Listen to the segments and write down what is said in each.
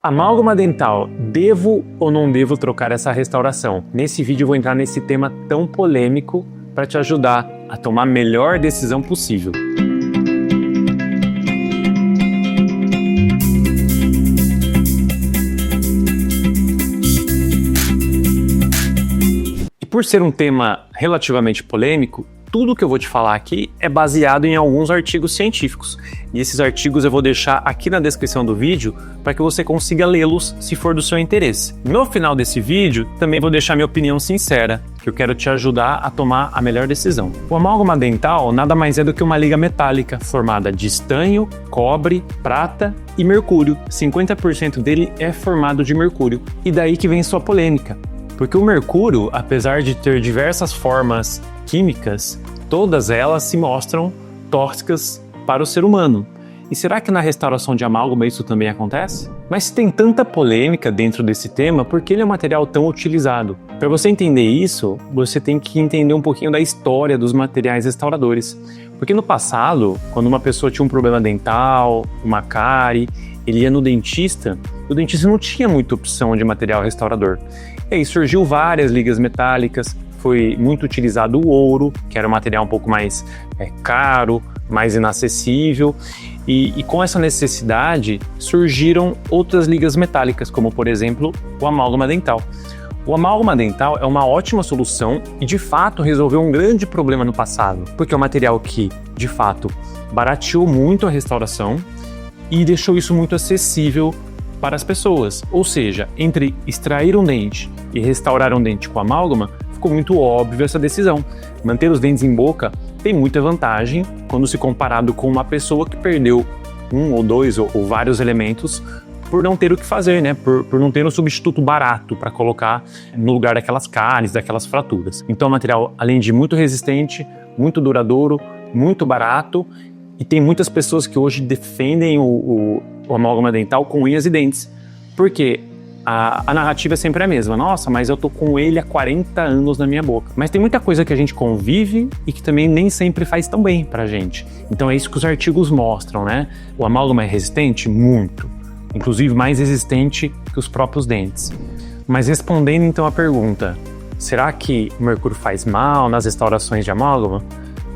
Amálgama dental, devo ou não devo trocar essa restauração? Nesse vídeo eu vou entrar nesse tema tão polêmico para te ajudar a tomar a melhor decisão possível. E por ser um tema relativamente polêmico, tudo que eu vou te falar aqui é baseado em alguns artigos científicos. E esses artigos eu vou deixar aqui na descrição do vídeo para que você consiga lê-los se for do seu interesse. No final desse vídeo, também vou deixar minha opinião sincera, que eu quero te ajudar a tomar a melhor decisão. O amálgama dental nada mais é do que uma liga metálica formada de estanho, cobre, prata e mercúrio. 50% dele é formado de mercúrio. E daí que vem sua polêmica. Porque o mercúrio, apesar de ter diversas formas químicas, todas elas se mostram tóxicas para o ser humano. E será que na restauração de amálgama isso também acontece? Mas se tem tanta polêmica dentro desse tema, por que ele é um material tão utilizado? Para você entender isso, você tem que entender um pouquinho da história dos materiais restauradores. Porque no passado, quando uma pessoa tinha um problema dental, uma cárie, ele ia no dentista, e o dentista não tinha muita opção de material restaurador. E aí surgiu várias ligas metálicas, foi muito utilizado o ouro, que era um material um pouco mais caro, mais inacessível, e com essa necessidade surgiram outras ligas metálicas, como por exemplo o amálgama dental. O amálgama dental é uma ótima solução e de fato resolveu um grande problema no passado, porque é um material que de fato barateou muito a restauração e deixou isso muito acessível para as pessoas. Ou seja, entre extrair um dente e restaurar um dente com amálgama, ficou muito óbvio essa decisão. Manter os dentes em boca tem muita vantagem quando se comparado com uma pessoa que perdeu um ou dois ou vários elementos por não ter o que fazer, né? Por não ter um substituto barato para colocar no lugar daquelas cáries, daquelas fraturas. Então é um material, além de muito resistente, muito duradouro, muito barato, e tem muitas pessoas que hoje defendem o amálgama dental com unhas e dentes. Por quê? A narrativa é sempre a mesma. Nossa, mas eu tô com ele há 40 anos na minha boca. Mas tem muita coisa que a gente convive e que também nem sempre faz tão bem pra gente. Então é isso que os artigos mostram, né? O amálgama é resistente? Muito. Inclusive mais resistente que os próprios dentes. Mas respondendo então a pergunta, será que o mercúrio faz mal nas restaurações de amálgama?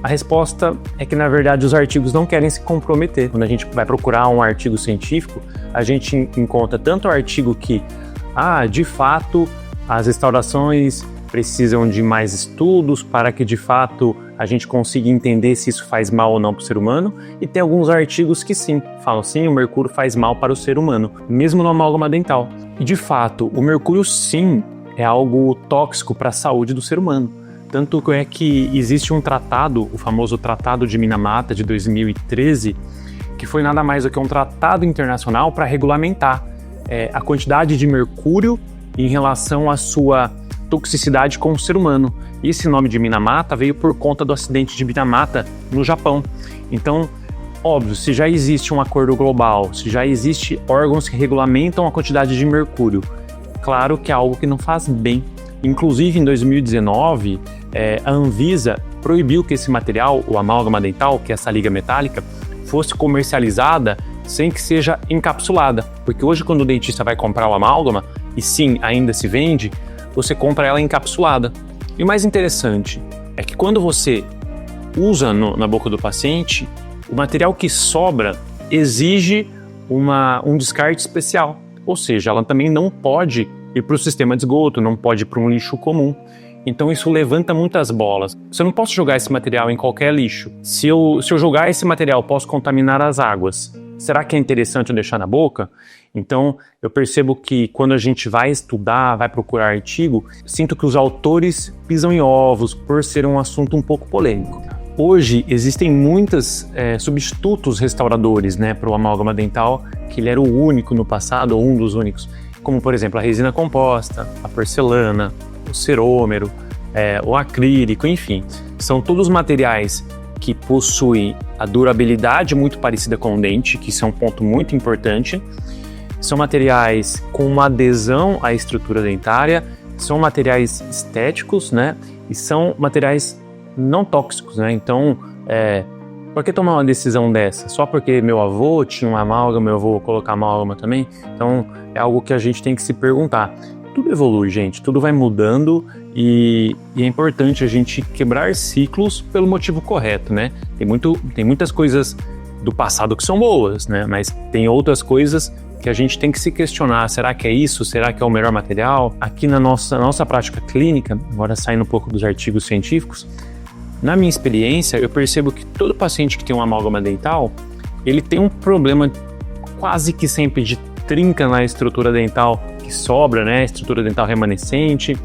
A resposta é que, na verdade, os artigos não querem se comprometer. Quando a gente vai procurar um artigo científico, a gente encontra tanto artigo que, de fato, as restaurações precisam de mais estudos para que, de fato, a gente consiga entender se isso faz mal ou não para o ser humano, e tem alguns artigos que sim, falam sim, o mercúrio faz mal para o ser humano, mesmo no amálgama dental. E, de fato, o mercúrio sim é algo tóxico para a saúde do ser humano. Tanto é que existe um tratado, o famoso Tratado de Minamata de 2013, que foi nada mais do que um tratado internacional para regulamentar a quantidade de mercúrio em relação à sua toxicidade com o ser humano. E esse nome de Minamata veio por conta do acidente de Minamata no Japão. Então, óbvio, se já existe um acordo global, se já existe órgãos que regulamentam a quantidade de mercúrio, claro que é algo que não faz bem. Inclusive, em 2019, a Anvisa proibiu que esse material, o amálgama dental, que é essa liga metálica, fosse comercializada sem que seja encapsulada. Porque hoje, quando o dentista vai comprar o amálgama, e sim, ainda se vende, você compra ela encapsulada. E o mais interessante é que quando você usa na boca do paciente, o material que sobra exige um descarte especial. Ou seja, ela também não pode ir para o sistema de esgoto, não pode ir para um lixo comum. Então isso levanta muitas bolas. Eu não posso jogar esse material em qualquer lixo. Se eu jogar esse material, posso contaminar as águas. Será que é interessante eu deixar na boca? Então eu percebo que quando a gente vai estudar, vai procurar artigo, sinto que os autores pisam em ovos por ser um assunto um pouco polêmico. Hoje existem muitos substitutos restauradores, né, para o amálgama dental, que ele era o único no passado, ou um dos únicos. Como, por exemplo, a resina composta, a porcelana, o cerômero, o acrílico, enfim. São todos materiais que possuem a durabilidade muito parecida com o dente, que isso é um ponto muito importante. São materiais com uma adesão à estrutura dentária, são materiais estéticos, né? E são materiais não tóxicos, né? Então, Por que tomar uma decisão dessa? Só porque meu avô tinha uma amálgama, eu vou colocar amálgama também? Então, é algo que a gente tem que se perguntar. Tudo evolui, gente, tudo vai mudando e é importante a gente quebrar ciclos pelo motivo correto, né? Tem muitas coisas do passado que são boas, né? Mas tem outras coisas que a gente tem que se questionar, será que é isso? Será que é o melhor material? Aqui na nossa prática clínica, agora saindo um pouco dos artigos científicos, na minha experiência, eu percebo que todo paciente que tem uma amálgama dental, ele tem um problema quase que sempre de trinca na estrutura dental que sobra, né? Estrutura dental remanescente,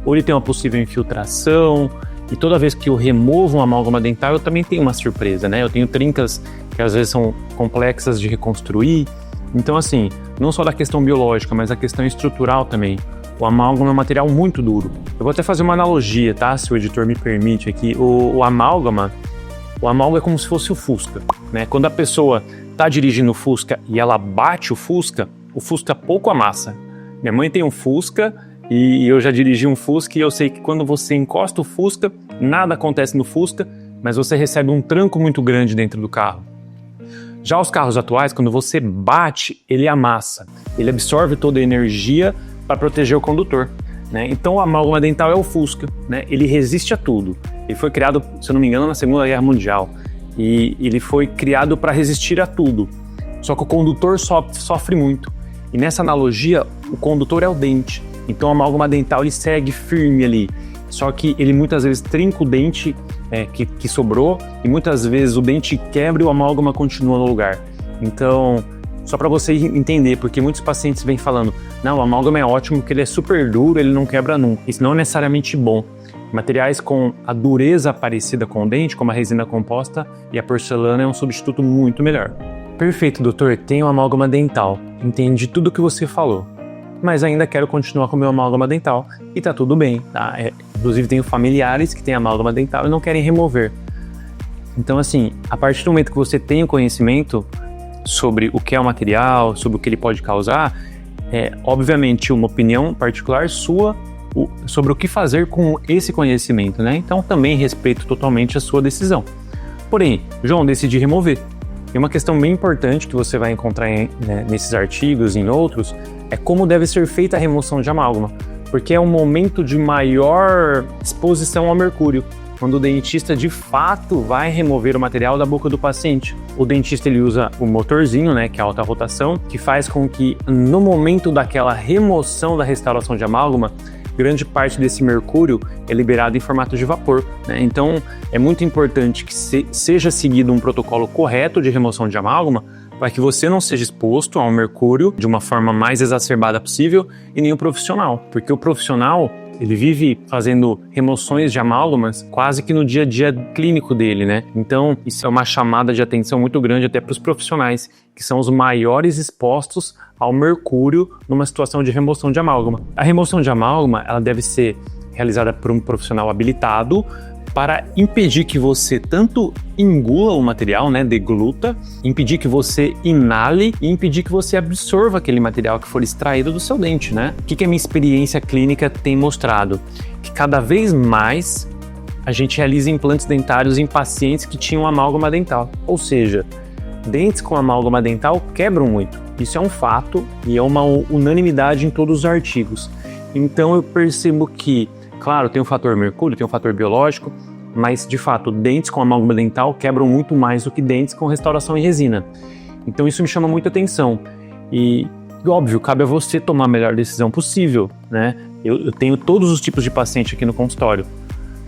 ou ele tem uma possível infiltração, e toda vez que eu removo uma amálgama dental, eu também tenho uma surpresa, né? Eu tenho trincas que às vezes são complexas de reconstruir. Então, assim, não só da questão biológica, mas a questão estrutural também. O amálgama é um material muito duro. Eu vou até fazer uma analogia, tá? Se o editor me permite aqui. O amálgama é como se fosse o Fusca, né? Quando a pessoa tá dirigindo o Fusca e ela bate o Fusca pouco amassa. Minha mãe tem um Fusca e eu já dirigi um Fusca e eu sei que quando você encosta o Fusca, nada acontece no Fusca, mas você recebe um tranco muito grande dentro do carro. Já os carros atuais, quando você bate, ele amassa. Ele absorve toda a energia para proteger o condutor, né? Então, a amálgama dental é o Fusca, né? Ele resiste a tudo. Ele foi criado, se eu não me engano, na Segunda Guerra Mundial. E ele foi criado para resistir a tudo. Só que o condutor sofre muito. E nessa analogia, o condutor é o dente. Então, a amálgama dental ele segue firme ali. Só que ele muitas vezes trinca o dente que sobrou e muitas vezes o dente quebra e o amálgama continua no lugar. Então, só para você entender, porque muitos pacientes vêm falando, não, o amálgama é ótimo porque ele é super duro, ele não quebra nunca. Isso não é necessariamente bom. Materiais com a dureza parecida com o dente, como a resina composta e a porcelana, é um substituto muito melhor. Perfeito, doutor, tenho amálgama dental. Entendi tudo o que você falou. Mas ainda quero continuar com o meu amálgama dental e tá tudo bem, tá? Inclusive tenho familiares que têm amálgama dental e não querem remover. Então assim, a partir do momento que você tem o conhecimento sobre o que é o material, sobre o que ele pode causar, obviamente uma opinião particular sua sobre o que fazer com esse conhecimento, né? Então também respeito totalmente a sua decisão. Porém, João, decidi remover. E uma questão bem importante que você vai encontrar nesses artigos e em outros é como deve ser feita a remoção de amálgama, porque é um momento de maior exposição ao mercúrio, quando o dentista de fato vai remover o material da boca do paciente. O dentista ele usa o motorzinho, né, que é a alta rotação, que faz com que no momento daquela remoção da restauração de amálgama, grande parte desse mercúrio é liberado em formato de vapor, né? Então é muito importante que seja seguido um protocolo correto de remoção de amálgama para que você não seja exposto ao mercúrio de uma forma mais exacerbada possível e nem o profissional, porque o profissional ele vive fazendo remoções de amálgamas quase que no dia a dia clínico dele, né? Então, isso é uma chamada de atenção muito grande até para os profissionais, que são os maiores expostos ao mercúrio numa situação de remoção de amálgama. A remoção de amálgama, ela deve ser realizada por um profissional habilitado para impedir que você tanto engula o material, né, degluta, impedir que você inale e impedir que você absorva aquele material que for extraído do seu dente, né? O que a minha experiência clínica tem mostrado? Que cada vez mais a gente realiza implantes dentários em pacientes que tinham amálgama dental. Ou seja, dentes com amálgama dental quebram muito. Isso é um fato e é uma unanimidade em todos os artigos. Então eu percebo que, claro, tem o fator mercúrio, tem o fator biológico, mas de fato, dentes com amálgama dental quebram muito mais do que dentes com restauração em resina. Então isso me chama muita atenção. E óbvio, cabe a você tomar a melhor decisão possível, né? Eu tenho todos os tipos de paciente aqui no consultório.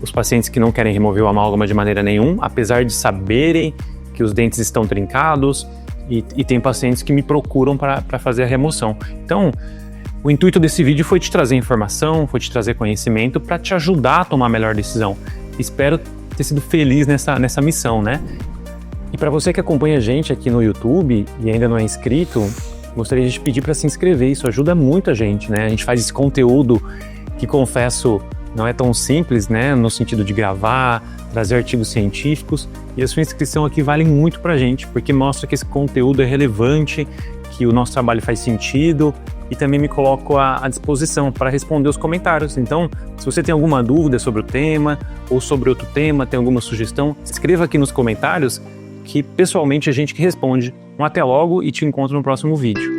Os pacientes que não querem remover o amálgama de maneira nenhuma, apesar de saberem que os dentes estão trincados, e tem pacientes que me procuram para fazer a remoção. Então, o intuito desse vídeo foi te trazer informação, foi te trazer conhecimento para te ajudar a tomar a melhor decisão. Espero ter sido feliz nessa missão, né? E para você que acompanha a gente aqui no YouTube e ainda não é inscrito, gostaria de te pedir para se inscrever, isso ajuda muito a gente, né? A gente faz esse conteúdo que, confesso, não é tão simples, né? No sentido de gravar, trazer artigos científicos, e a sua inscrição aqui vale muito pra gente, porque mostra que esse conteúdo é relevante, que o nosso trabalho faz sentido, e também me coloco à disposição para responder os comentários. Então, se você tem alguma dúvida sobre o tema ou sobre outro tema, tem alguma sugestão, escreva aqui nos comentários que pessoalmente a gente que responde. Um até logo e te encontro no próximo vídeo.